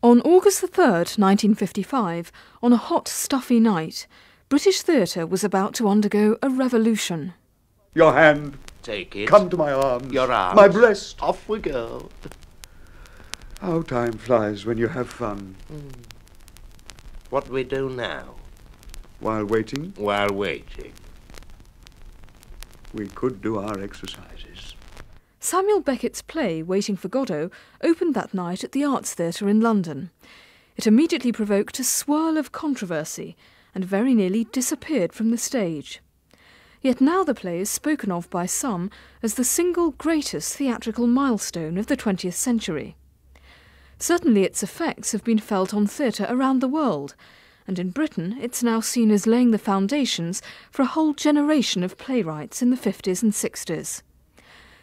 On August the 3rd, 1955, on a hot, stuffy night, British theatre was about to undergo a revolution. Your hand. Take it. Come to my arms. Your arms. My breast. Off we go. How time flies when you have fun. What do we do now? While waiting, While waiting. we could do our exercises. Samuel Beckett's play, Waiting For Godot, opened that night at the Arts Theatre in London. It immediately provoked a swirl of controversy and very nearly disappeared from the stage. Yet now the play is spoken of by some as the single greatest theatrical milestone of the 20th century. Certainly its effects have been felt on theatre around the world, and in Britain it's now seen as laying the foundations for a whole generation of playwrights in the 50s and 60s.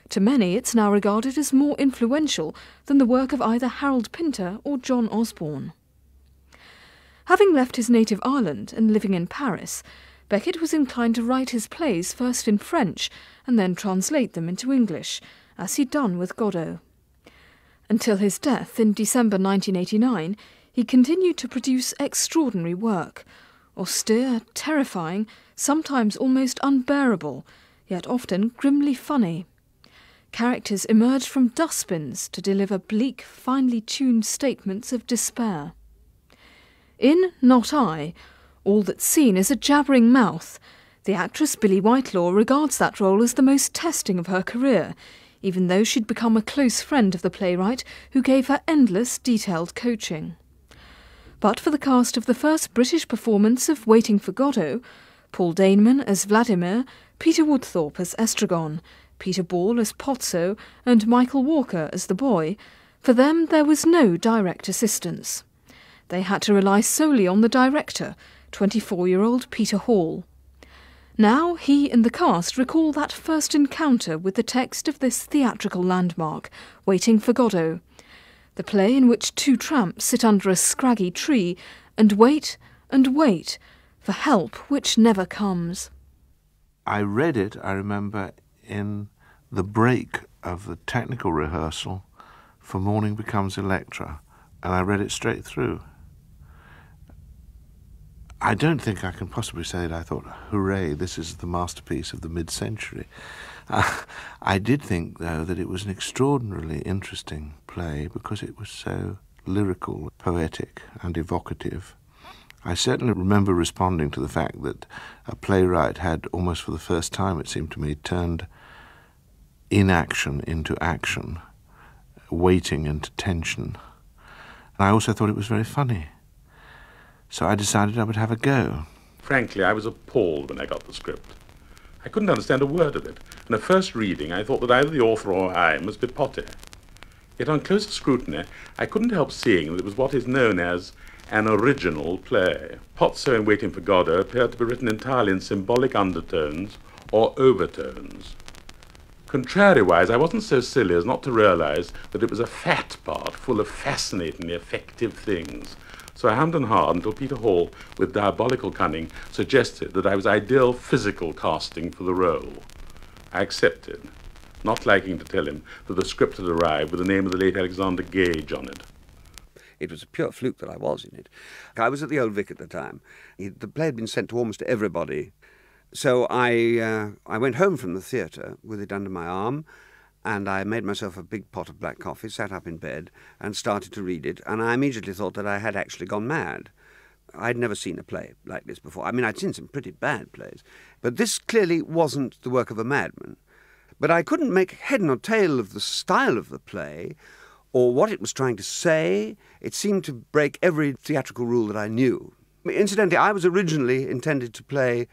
To many it's now regarded as more influential than the work of either Harold Pinter or John Osborne. Having left his native Ireland and living in Paris, Beckett was inclined to write his plays first in French and then translate them into English, as he'd done with Godot. Until his death in December 1989, he continued to produce extraordinary work, austere, terrifying, sometimes almost unbearable, yet often grimly funny. Characters emerged from dustbins to deliver bleak, finely tuned statements of despair. In Not I, all that's seen is a jabbering mouth. The actress Billie Whitelaw regards that role as the most testing of her career, even though she'd become a close friend of the playwright who gave her endless, detailed coaching. But for the cast of the first British performance of Waiting for Godot, Paul Daneman as Vladimir, Peter Woodthorpe as Estragon, Peter Ball as Pozzo, and Michael Walker as the boy, for them there was no direct assistance. They had to rely solely on the director, 24-year-old Peter Hall. Now he and the cast recall that first encounter with the text of this theatrical landmark, Waiting for Godot, the play in which two tramps sit under a scraggy tree and wait for help which never comes. I read it, I remember, in the break of the technical rehearsal for Morning Becomes Electra, and I read it straight through. I don't think I can possibly say that I thought, hooray, this is the masterpiece of the mid-century. I did think, though, that it was an extraordinarily interesting play because it was so lyrical, poetic, and evocative. I certainly remember responding to the fact that a playwright had, almost for the first time, it seemed to me, turned inaction into action, waiting into tension. And I also thought it was very funny. So I decided I would have a go. Frankly, I was appalled when I got the script. I couldn't understand a word of it, and at first reading I thought that either the author or I must be potty. Yet on closer scrutiny, I couldn't help seeing that it was what is known as an original play. Pozzo in Waiting for Godot appeared to be written entirely in symbolic undertones or overtones. Contrariwise, I wasn't so silly as not to realize that it was a fat part full of fascinatingly effective things. So I hammed and hawed until Peter Hall, with diabolical cunning, suggested that I was ideal physical casting for the role. I accepted, not liking to tell him that the script had arrived with the name of the late Alexander Gage on it. It was a pure fluke that I was in it. I was at the Old Vic at the time. The play had been sent to almost everybody. So I went home from the theatre with it under my arm, and I made myself a big pot of black coffee, sat up in bed, and started to read it, and I immediately thought that I had actually gone mad. I'd never seen a play like this before. I mean, I'd seen some pretty bad plays, but this clearly wasn't the work of a madman. But I couldn't make head nor tail of the style of the play, or what it was trying to say. It seemed to break every theatrical rule that I knew. Incidentally, I was originally intended to play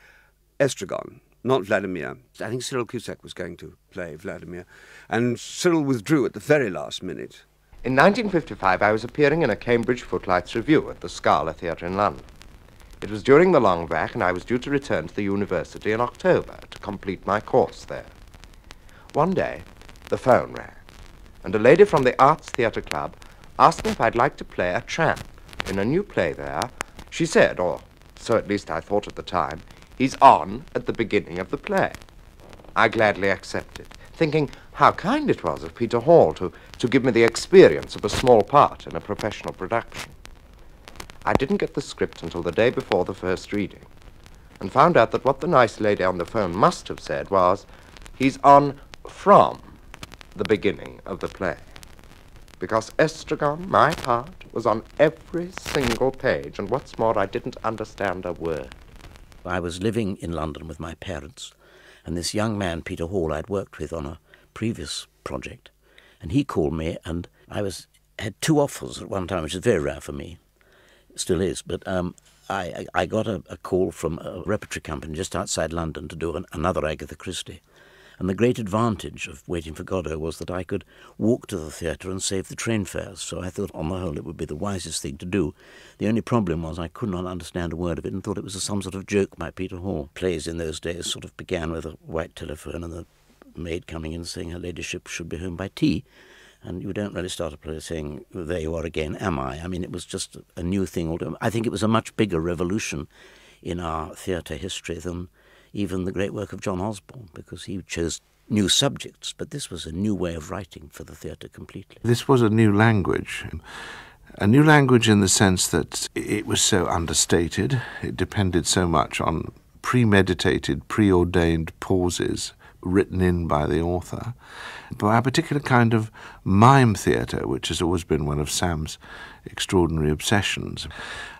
Estragon, not Vladimir. I think Cyril Cusack was going to play Vladimir, and Cyril withdrew at the very last minute. In 1955, I was appearing in a Cambridge Footlights review at the Scala Theatre in London. It was during the long vac, and I was due to return to the university in October to complete my course there. One day, the phone rang, and a lady from the Arts Theatre Club asked me if I'd like to play a tramp in a new play there. She said, or so at least I thought at the time, he's on at the beginning of the play. I gladly accepted, thinking how kind it was of Peter Hall to give me the experience of a small part in a professional production. I didn't get the script until the day before the first reading, and found out that what the nice lady on the phone must have said was, he's on from the beginning of the play. Because Estragon, my part, was on every single page, and what's more, I didn't understand a word. I was living in London with my parents, and this young man, Peter Hall, I'd worked with on a previous project, and he called me, and I had 2 offers at one time, which is very rare for me. It still is, but I got a call from a repertory company just outside London to do another Agatha Christie. And the great advantage of Waiting for Godot was that I could walk to the theatre and save the train fares. So I thought, on the whole, it would be the wisest thing to do. The only problem was I could not understand a word of it and thought it was some sort of joke by Peter Hall. Plays in those days sort of began with a white telephone and the maid coming in saying her ladyship should be home by tea. And you don't really start a play saying, there you are again, am I? I mean, it was just a new thing. I think it was a much bigger revolution in our theatre history than even the great work of John Osborne, because he chose new subjects, but this was a new way of writing for the theatre completely. This was a new language in the sense that it was so understated. It depended so much on premeditated, preordained pauses written in by the author, by a particular kind of mime theatre, which has always been one of Sam's extraordinary obsessions.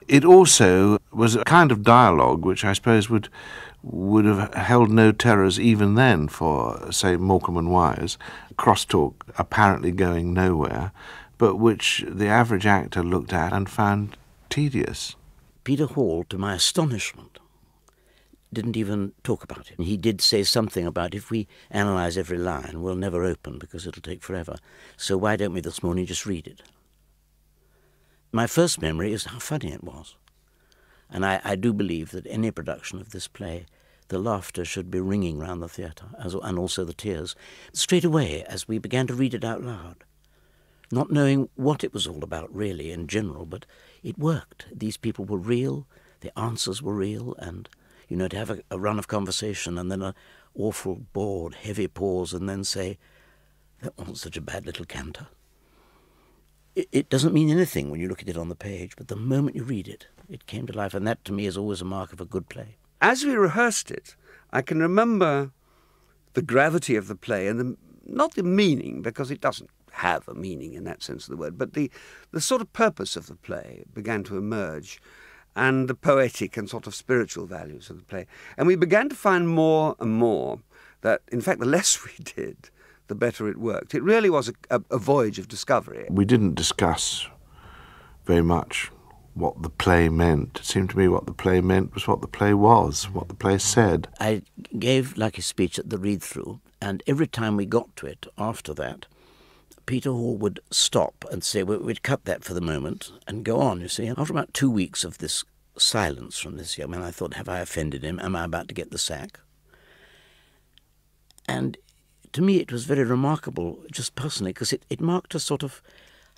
It also was a kind of dialogue which I suppose would have held no terrors even then for, say, Morecambe and Wise, crosstalk apparently going nowhere, but which the average actor looked at and found tedious. Peter Hall, to my astonishment, didn't even talk about it. He did say something about, if we analyse every line, we'll never open because it'll take forever. So why don't we this morning just read it? My first memory is how funny it was. And I do believe that any production of this play, the laughter should be ringing round the theatre, and also the tears, straight away as we began to read it out loud, not knowing what it was all about really in general, but it worked. These people were real, the answers were real, and, you know, to have a run of conversation and then an awful, bored, heavy pause and then say, that wasn't such a bad little canter. It doesn't mean anything when you look at it on the page, but the moment you read it, it came to life, and that to me is always a mark of a good play. As we rehearsed it, I can remember the gravity of the play and not the meaning, because it doesn't have a meaning in that sense of the word, but the sort of purpose of the play began to emerge, and the poetic and sort of spiritual values of the play. And we began to find more and more that, in fact, the less we did, the better it worked. It really was a voyage of discovery. We didn't discuss very much what the play meant. It seemed to me what the play meant was what the play was, what the play said. I gave like a speech at the read-through, and every time we got to it after that, Peter Hall would stop and say, we'd cut that for the moment and go on, you see. And after about 2 weeks of this silence from this young man, I thought, have I offended him? Am I about to get the sack? And to me it was very remarkable, just personally, because it marked a sort of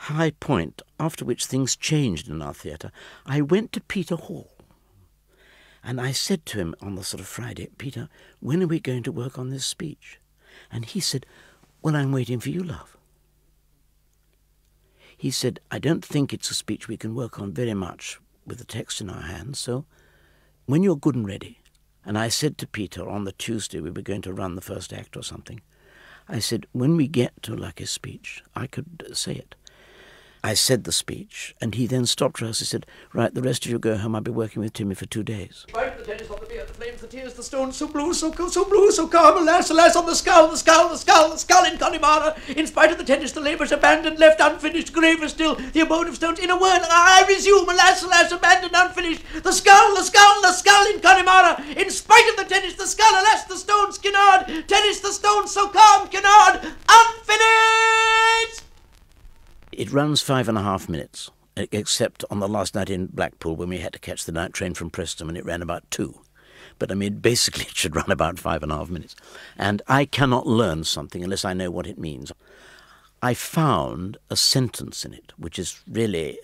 high point after which things changed in our theatre. I went to Peter Hall and I said to him on the sort of Friday, Peter, when are we going to work on this speech? And he said, well, I'm waiting for you, love. He said, I don't think it's a speech we can work on very much with the text in our hands, so when you're good and ready. And I said to Peter on the Tuesday we were going to run the first act or something, I said, when we get to Lucky's speech, I could say it. I said the speech, and he then stopped us. He said, right, the rest of you go home. I'll be working with Timmy for 2 days. Right, the tennis on the beer, the flames, the tears, the stones, so blue, so cool, so blue, so calm, alas, alas, on the skull, the skull, the skull, the skull in Connemara. In spite of the tennis, the labours abandoned, left unfinished, graver still, the abode of stones. In a word, I resume, alas, alas, abandoned, unfinished, the skull, the skull, the skull in Connemara. In spite of the tennis, the skull, alas, the stones, Kennard. Tennis, the stones, so calm, Kennard, unfinished! It runs 5.5 minutes, except on the last night in Blackpool when we had to catch the night train from Preston, and it ran about 2. But I mean, basically it should run about 5.5 minutes. And I cannot learn something unless I know what it means. I found a sentence in it, which is really,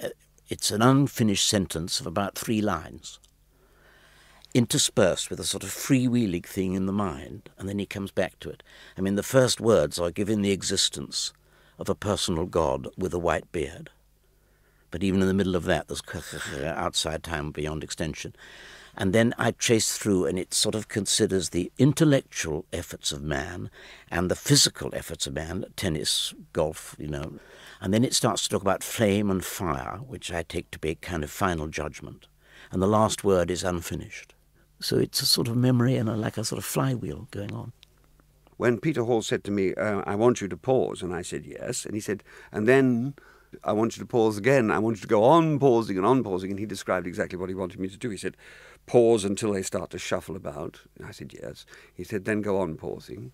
it's an unfinished sentence of about 3 lines. interspersed with a sort of freewheeling thing in the mind, and then he comes back to it. I mean, the first words are given the existence of a personal God with a white beard. But even in the middle of that, there's outside time beyond extension. And then I chase through, and it sort of considers the intellectual efforts of man and the physical efforts of man, tennis, golf, you know. And then it starts to talk about flame and fire, which I take to be a kind of final judgment. And the last word is unfinished. So it's a sort of memory and like a sort of flywheel going on. When Peter Hall said to me, I want you to pause, and I said yes, and he said, and then I want you to pause again. I want you to go on pausing and on pausing, and he described exactly what he wanted me to do. He said, pause until they start to shuffle about. And I said yes. He said, then go on pausing.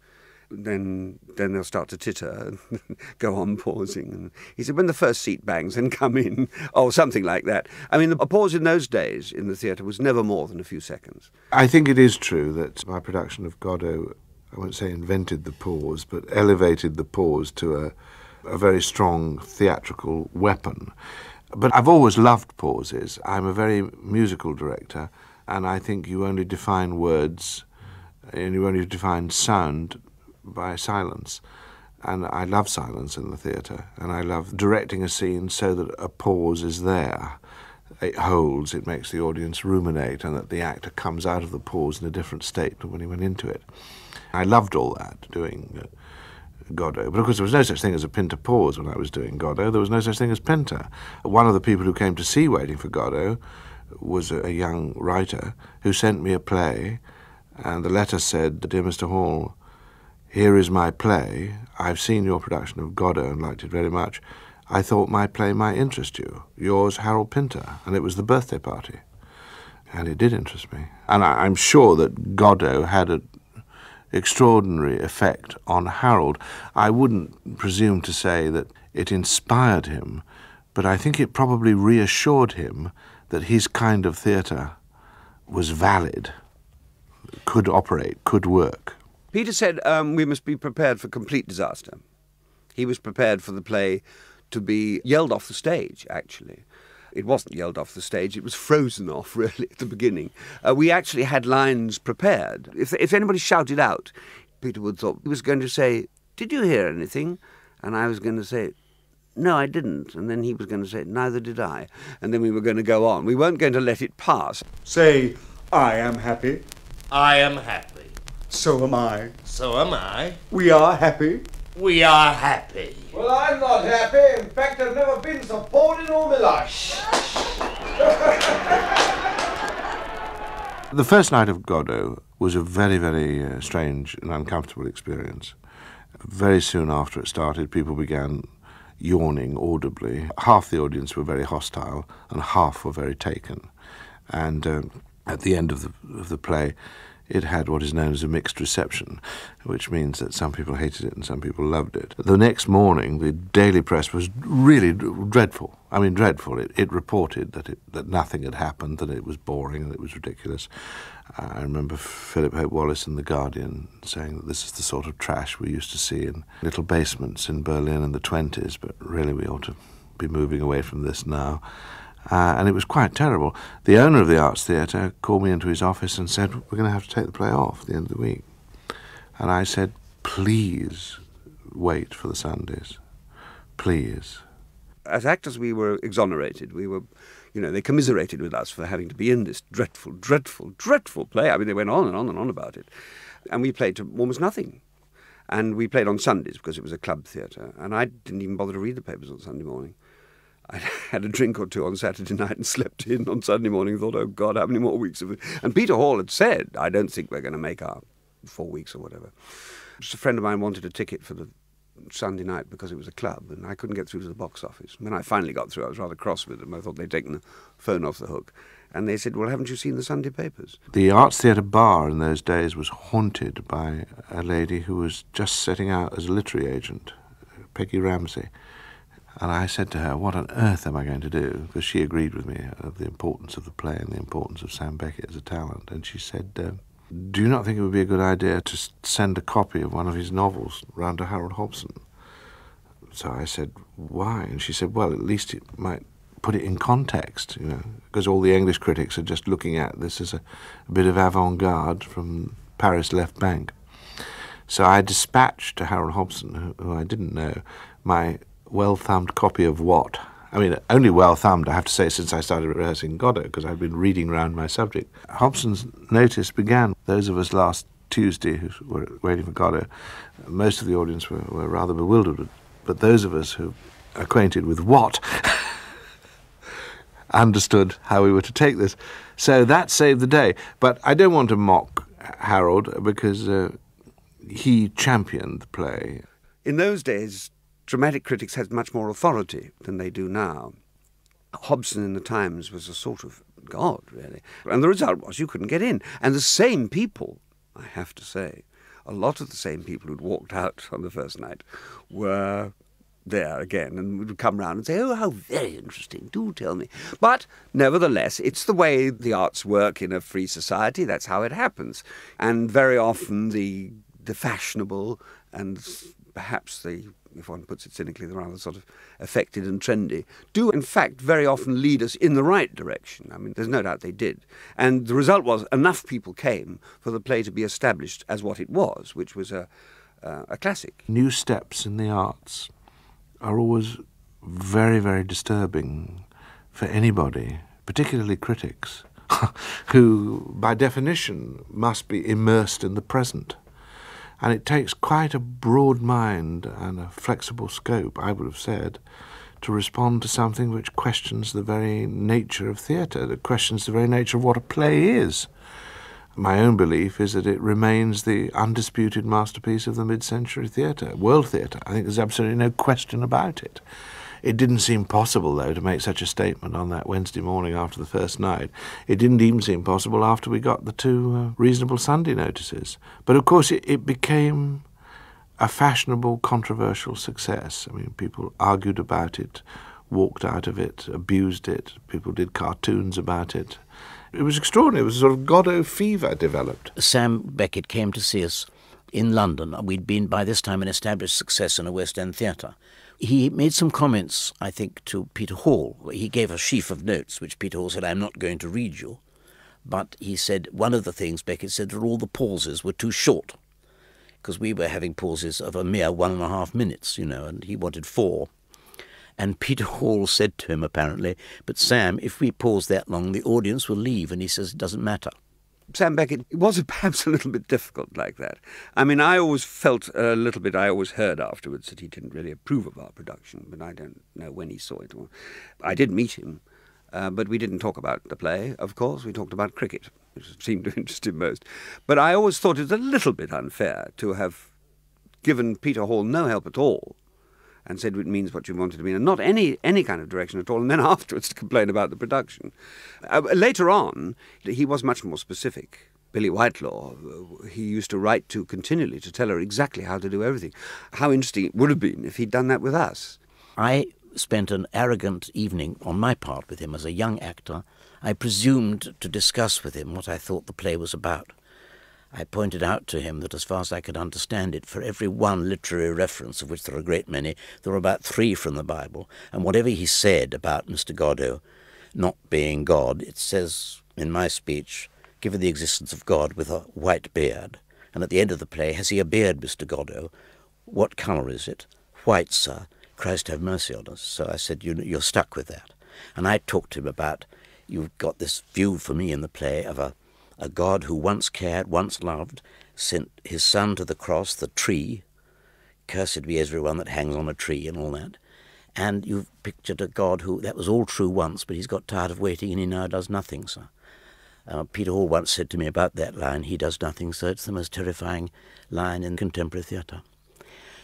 Then they'll start to titter and go on pausing. And he said, when the first seat bangs, then come in, or something like that. I mean, a pause in those days in the theatre was never more than a few seconds. I think it is true that my production of Godot, I won't say invented the pause, but elevated the pause to a very strong theatrical weapon. But I've always loved pauses. I'm a very musical director, and I think you only define words and you only define sound by silence. And I love silence in the theatre, and I love directing a scene so that a pause is there. It holds, it makes the audience ruminate, and that the actor comes out of the pause in a different state than when he went into it. I loved all that, doing Godot. But of course there was no such thing as a Pinter pause when I was doing Godot. There was no such thing as Pinter. One of the people who came to see Waiting for Godot was a young writer who sent me a play, and the letter said, "Dear Mr. Hall, here is my play. I've seen your production of Godot and liked it very much. I thought my play might interest you. Yours, Harold Pinter." And it was the birthday party. And it did interest me. And I'm sure that Godot had an extraordinary effect on Harold. I wouldn't presume to say that it inspired him, but I think it probably reassured him that his kind of theatre was valid, could operate, could work. Peter said we must be prepared for complete disaster. He was prepared for the play to be yelled off the stage, actually. It wasn't yelled off the stage, it was frozen off, really, at the beginning. We actually had lines prepared. If anybody shouted out, Peter Wood thought he was going to say, "Did you hear anything?" And I was going to say, "No, I didn't." And then he was going to say, "Neither did I." And then we were going to go on. We weren't going to let it pass. Say, I am happy. I am happy. So am I. So am I. We are happy. We are happy. Well, I'm not happy. In fact, I've never been so bored in all my life. The first night of Godot was a very, very strange and uncomfortable experience. Very soon after it started, people began yawning audibly. Half the audience were very hostile and half were very taken. And at the end of the play, it had what is known as a mixed reception, which means that some people hated it and some people loved it. The next morning, the daily press was really dreadful. I mean, dreadful. It reported that nothing had happened, that it was boring, that it was ridiculous. I remember Philip Hope Wallace in The Guardian saying that this is the sort of trash we used to see in little basements in Berlin in the 1920s, but really we ought to be moving away from this now. And it was quite terrible. The owner of the Arts Theatre called me into his office and said, "We're going to have to take the play off at the end of the week." And I said, "Please wait for the Sundays. Please." As actors, we were exonerated. We were, they commiserated with us for having to be in this dreadful, dreadful, dreadful play. I mean, they went on and on and on about it. And we played to almost nothing. And we played on Sundays because it was a club theatre. And I didn't even bother to read the papers on Sunday morning. I had a drink or two on Saturday night and slept in on Sunday morning and thought, oh, God, how many more weeks of it? And Peter Hall had said, "I don't think we're going to make our 4 weeks or whatever." Just a friend of mine wanted a ticket for the Sunday night because it was a club, and I couldn't get through to the box office. When I finally got through, I was rather cross with them. I thought they'd taken the phone off the hook. And they said, "Well, haven't you seen the Sunday papers?" The Arts Theatre bar in those days was haunted by a lady who was just setting out as a literary agent, Peggy Ramsey. And I said to her, "What on earth am I going to do?" Because she agreed with me of the importance of the play and the importance of Sam Beckett as a talent. And she said, "Do you not think it would be a good idea to send a copy of one of his novels round to Harold Hobson?" So I said, "Why?" And she said, "Well, at least it might put it in context, because all the English critics are just looking at this as a bit of avant-garde from Paris left bank. So I dispatched to Harold Hobson, who I didn't know, my well-thumbed copy of What? I mean, only well-thumbed, I have to say, since I started rehearsing Godot, because I've been reading round my subject. Hobson's notice began, those of us last Tuesday who were waiting for Godot, most of the audience were rather bewildered, but those of us who are acquainted with What understood how we were to take this. So that saved the day. But I don't want to mock Harold, because he championed the play. In those days, dramatic critics had much more authority than they do now. Hobson in the Times was a sort of god, really. And the result was you couldn't get in. And the same people, I have to say, a lot of the same people who'd walked out on the first night were there again and would come round and say, "Oh, how very interesting, do tell me." But nevertheless, it's the way the arts work in a free society. That's how it happens. And very often the fashionable and perhaps the, if one puts it cynically, the rather sort of affected and trendy, do in fact very often lead us in the right direction. I mean, there's no doubt they did. And the result was enough people came for the play to be established as what it was, which was a classic. New steps in the arts are always very, very disturbing for anybody, particularly critics, who, by definition, must be immersed in the present. And it takes quite a broad mind and a flexible scope, I would have said, to respond to something which questions the very nature of theatre, that questions the very nature of what a play is. My own belief is that it remains the undisputed masterpiece of the mid-century theatre, world theatre. I think there's absolutely no question about it. It didn't seem possible, though, to make such a statement on that Wednesday morning after the first night. It didn't even seem possible after we got the two reasonable Sunday notices. But, of course, it became a fashionable, controversial success. I mean, people argued about it, walked out of it, abused it. People did cartoons about it. It was extraordinary. It was a sort of Godot fever developed. Sam Beckett came to see us in London. We'd been, by this time, an established success in a West End theatre. He made some comments, I think, to Peter Hall. He gave a sheaf of notes, which Peter Hall said, "I'm not going to read you." But he said one of the things, Beckett said, that all the pauses were too short, because we were having pauses of a mere 1.5 minutes, and he wanted 4. And Peter Hall said to him, apparently, "But Sam, if we pause that long, the audience will leave." And he says, "It doesn't matter." Sam Beckett was perhaps a little bit difficult like that. I mean, I always felt a little bit, I always heard afterwards that he didn't really approve of our production, but I don't know when he saw it. I did meet him, but we didn't talk about the play, of course. We talked about cricket, which seemed to interest him most. But I always thought it was a little bit unfair to have given Peter Hall no help at all and said it means what you want it to mean, and not any kind of direction at all, and then afterwards to complain about the production. Later on, he was much more specific. Billy Whitelaw, he used to write to continually to tell her exactly how to do everything. How interesting it would have been if he'd done that with us. I spent an arrogant evening on my part with him as a young actor. I presumed to discuss with him what I thought the play was about. I pointed out to him that, as far as I could understand it, for every one literary reference, of which there are a great many, there were about 3 from the Bible, and whatever he said about Mr. Godot not being God, it says in my speech, "Given the existence of God with a white beard." And at the end of the play, "Has he a beard, Mr. Godot? What colour is it?" "White, sir. Christ have mercy on us." So I said, "You're stuck with that." And I talked to him about, you've got this view for me in the play of a God who once cared, once loved, sent his son to the cross, the tree, cursed be everyone that hangs on a tree and all that. And you've pictured a God who, that was all true once, but he's got tired of waiting and he now does nothing, sir. Peter Hall once said to me about that line, "He does nothing, sir. It's the most terrifying line in contemporary theatre."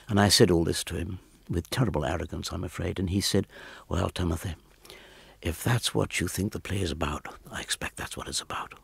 And I said all this to him with terrible arrogance, I'm afraid, and he said, "Well, Timothy, if that's what you think the play is about, I expect that's what it's about."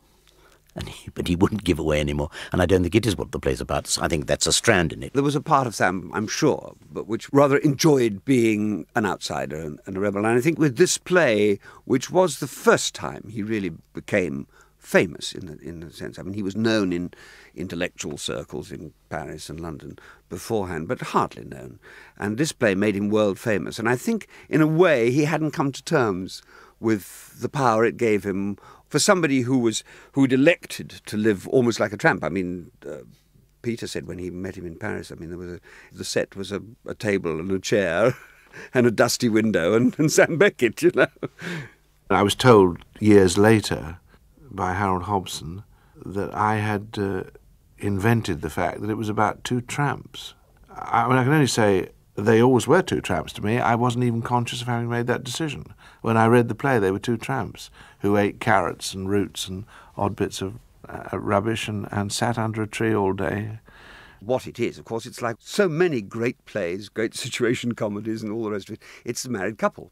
But he wouldn't give away any more, and I don't think it is what the play's about. So I think that's a strand in it. There was a part of Sam, I'm sure, but which rather enjoyed being an outsider and a rebel. And I think with this play, which was the first time he really became famous in the sense. I mean, he was known in intellectual circles in Paris and London beforehand, but hardly known. And this play made him world famous. And I think, in a way, he hadn't come to terms with the power it gave him for somebody who'd elected to live almost like a tramp. I mean, Peter said when he met him in Paris, I mean, the set was a table and a chair and a dusty window and Sam Beckett, you know. I was told years later by Harold Hobson that I had invented the fact that it was about two tramps. I mean, I can only say they always were two tramps to me. I wasn't even conscious of having made that decision. When I read the play, they were two tramps who ate carrots and roots and odd bits of rubbish and sat under a tree all day. What it is, of course, it's like so many great plays, great situation comedies and all the rest of it. It's a married couple.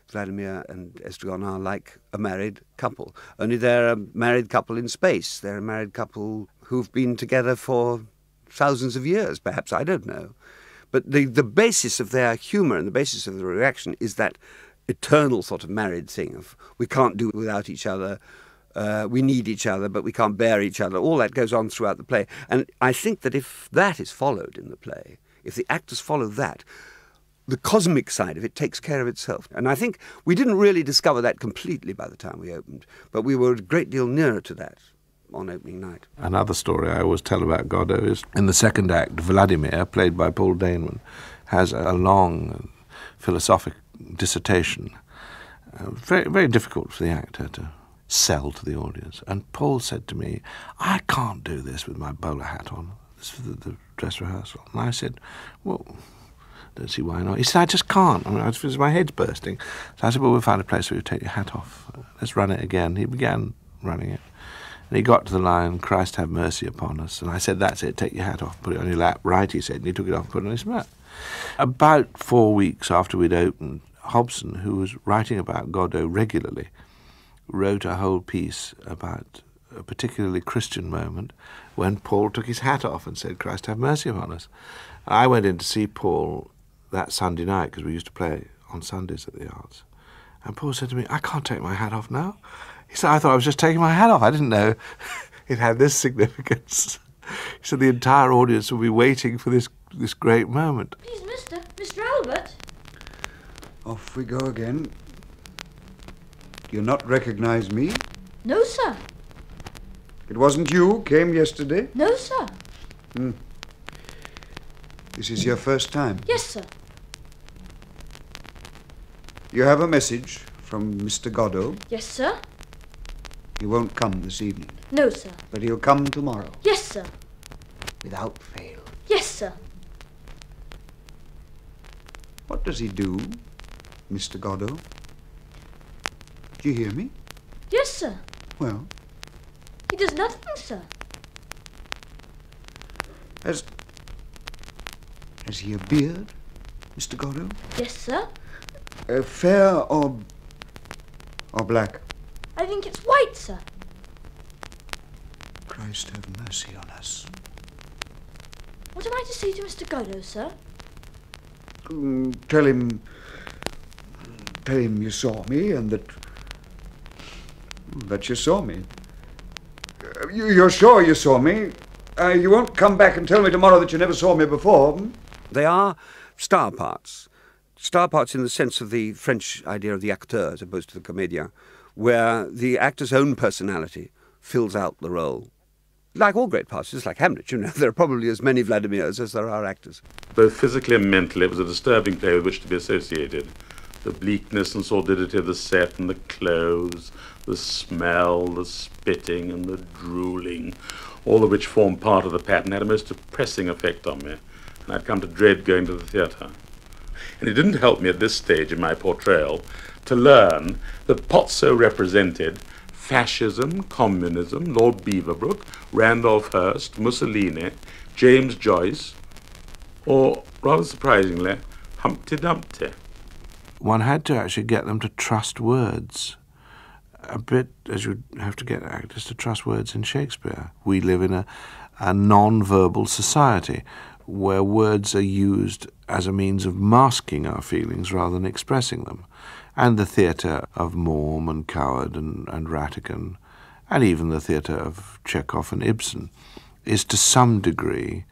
Vladimir and Estragon are like a married couple. Only they're a married couple in space. They're a married couple who've been together for thousands of years, perhaps, I don't know. But the basis of their humour and the basis of the reaction is that eternal sort of married thing of we can't do without each other, we need each other, but we can't bear each other. All that goes on throughout the play. And I think that if that is followed in the play, if the actors follow that, the cosmic side of it takes care of itself. And I think we didn't really discover that completely by the time we opened, but we were a great deal nearer to that on opening night. Another story I always tell about Godot is in the second act, Vladimir, played by Paul Daneman, has a long philosophic dissertation, very, very difficult for the actor to sell to the audience. And Paul said to me, I can't do this with my bowler hat on. This is for the dress rehearsal. And I said, well, don't see why not. He said, I just can't. I mean, my head's bursting. So I said, well, we'll find a place where you take your hat off. Let's run it again. He began running it. And he got to the line, Christ have mercy upon us. And I said, that's it, take your hat off, put it on your lap. Right, he said, and he took it off and put it on his lap. About 4 weeks after we'd opened, Hobson, who was writing about Godot regularly, wrote a whole piece about a particularly Christian moment when Paul took his hat off and said, Christ have mercy upon us. I went in to see Paul that Sunday night, because we used to play on Sundays at the Arts. And Paul said to me, I can't take my hat off now. He said, I thought I was just taking my hat off. I didn't know it had this significance. He said the entire audience will be waiting for this great moment. Please, Mr. Albert. Off we go again. Do you not recognize me? No, sir. It wasn't you who came yesterday? No, sir. This is your first time? Yes, sir. You have a message from Mr. Godot? Yes, sir. He won't come this evening. No, sir. But he'll come tomorrow? Yes, sir. Without fail? Yes, sir. What does he do, Mr. Godot? Do you hear me? Yes, sir. Well? He does nothing, sir. Has he a beard, Mr. Godot? Yes, sir. Fair or black? I think it's white, sir. Christ have mercy on us. What am I to say to Mr. Godot, sir? Tell him you saw me and that you saw me. You're sure you saw me? You won't come back and tell me tomorrow that you never saw me before? They are star parts. Star parts in the sense of the French idea of the acteur as opposed to the comédien, where the actor's own personality fills out the role. Like all great parts, just like Hamlet, you know, there are probably as many Vladimirs as there are actors. Both physically and mentally, it was a disturbing play with which to be associated. The bleakness and sordidity of the set and the clothes, the smell, the spitting and the drooling, all of which formed part of the pattern, had a most depressing effect on me, and I'd come to dread going to the theatre. And it didn't help me at this stage in my portrayal to learn that Pozzo represented fascism, communism, Lord Beaverbrook, Randolph Hearst, Mussolini, James Joyce, or, rather surprisingly, Humpty Dumpty. One had to actually get them to trust words, a bit as you have to get actors to trust words in Shakespeare. We live in a non-verbal society where words are used as a means of masking our feelings rather than expressing them. And the theatre of Maugham and Coward and Rattigan and even the theatre of Chekhov and Ibsen, is to some degree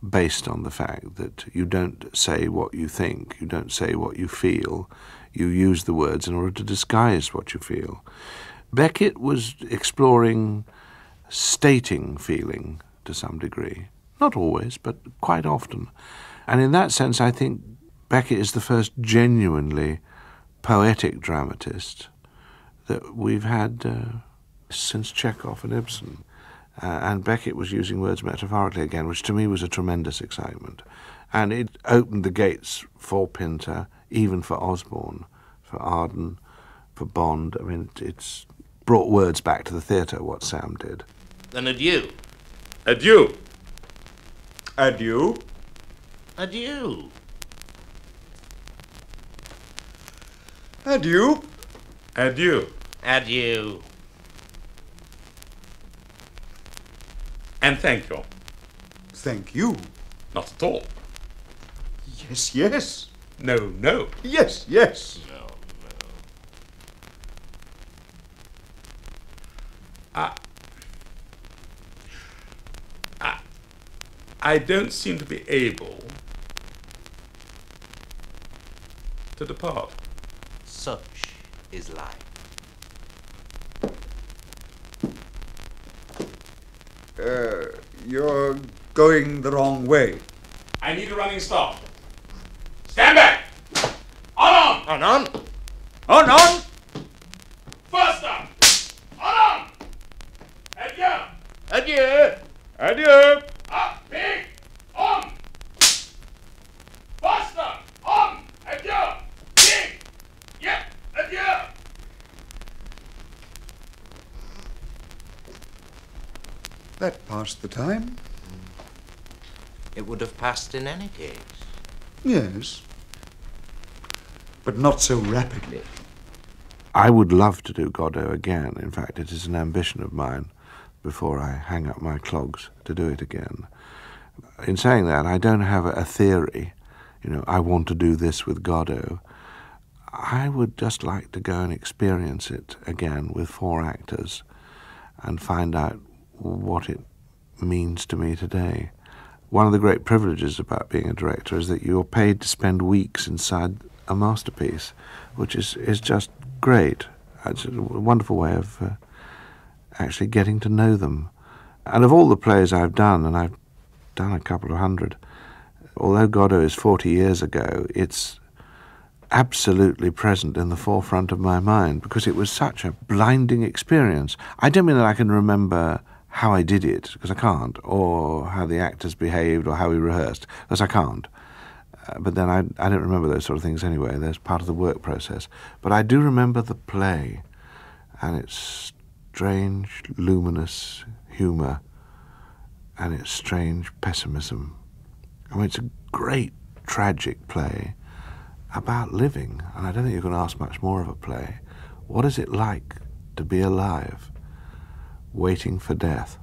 based on the fact that you don't say what you think, you don't say what you feel, you use the words in order to disguise what you feel. Beckett was exploring stating feeling to some degree. Not always, but quite often. And in that sense, I think Beckett is the first genuinely poetic dramatist that we've had since Chekhov and Ibsen. And Beckett was using words metaphorically again, which to me was a tremendous excitement. And it opened the gates for Pinter, even for Osborne, for Arden, for Bond. I mean, it's brought words back to the theatre, what Sam did. Then adieu. Adieu. Adieu. Adieu. Adieu. Adieu. Adieu. And thank you. Thank you. Not at all. Yes, yes. No, no. Yes, yes. No, I don't seem to be able to depart. Such is life. You're going the wrong way. I need a running start. Stand back! On! On, on! On, on! Faster! On! Adieu! Adieu! Adieu! Up, big! On! Faster! On! Adieu! Big! Yep! Adieu! That passed the time. It would have passed in any case. Yes. But not so rapidly. I would love to do Godot again. In fact, it is an ambition of mine, before I hang up my clogs, to do it again. In saying that, I don't have a theory, I want to do this with Godot. I would just like to go and experience it again with 4 actors and find out what it means to me today. One of the great privileges about being a director is that you're paid to spend weeks inside a masterpiece, which is just great. It's a wonderful way of actually getting to know them. And of all the plays I've done, and I've done a couple of hundred, although Godot is 40 years ago, it's absolutely present in the forefront of my mind because it was such a blinding experience. I don't mean that I can remember how I did it, because I can't, or how the actors behaved, or how we rehearsed, because I can't. But then I don't remember those sort of things anyway. That's part of the work process. But I do remember the play, and its strange, luminous humour, and its strange pessimism. I mean, it's a great, tragic play about living, and I don't think you can ask much more of a play. What is it like to be alive, waiting for death?